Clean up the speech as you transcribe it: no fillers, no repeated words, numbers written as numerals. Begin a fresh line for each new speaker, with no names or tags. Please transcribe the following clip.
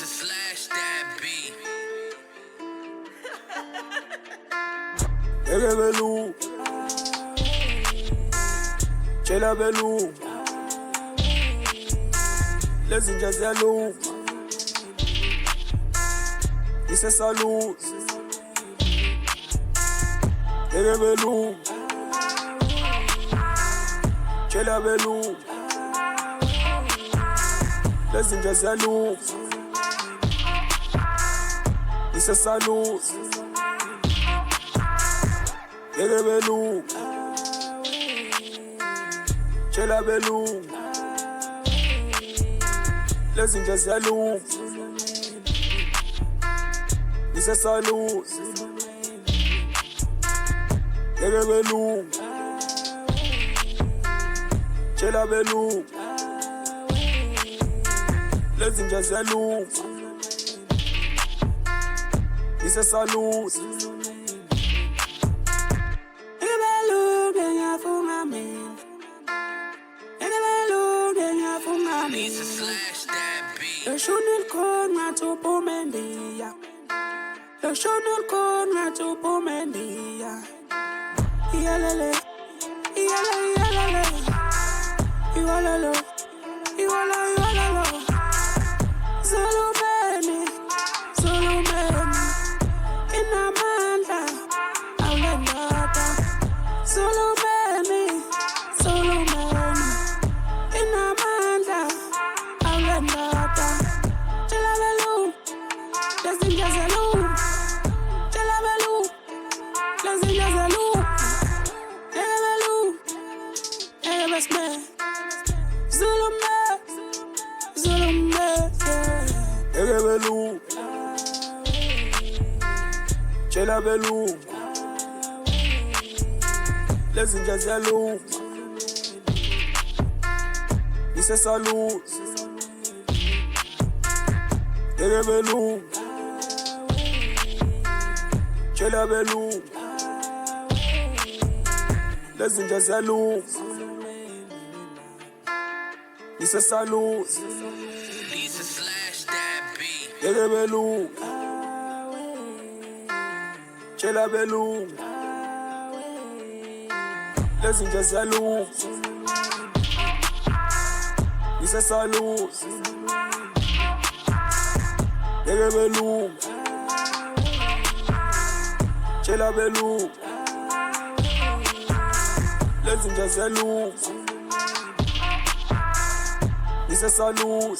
Lisa slash that beat.
Egebelu, Chelabelu, Lezinja ziyalu, Isesalu, Egebelu, Chelabelu, Lezinja ziyalu, Isesalu, Egebelu, Chelabelu, Lezinja ziyalu, Isesalu, Egebelu, Chelabelu, Lezinja ziyalu, Isesalu.
Lisa slash that beat.
Loshonul kon matupo mendia. Loshonul kon matupo mendia. Iyalele, iyalele, iyalele. Iwalalo, iwala, iwalalo. Zulumeni, zulumeni. Inamanda, awlendata. Zulumeni, zulumeni. Inamanda, awlendata. Chelabelu, lezinja zelu. Chelabelu, lezinja zelu. Egebelu, egebesme. Zulume, zulume, yeah.
Egebelu, Chelabelu, Lezinja ziyalu, Isesalu, Egebelu, Chelabelu, Lezinja ziyalu, Isesalu,
Lisa slash that beat.
Egebelu, Chelabelu, Lezinja ziyalu, Isesalu, Egebelu, Chelabelu, Lezinja ziyalu, Isesalu.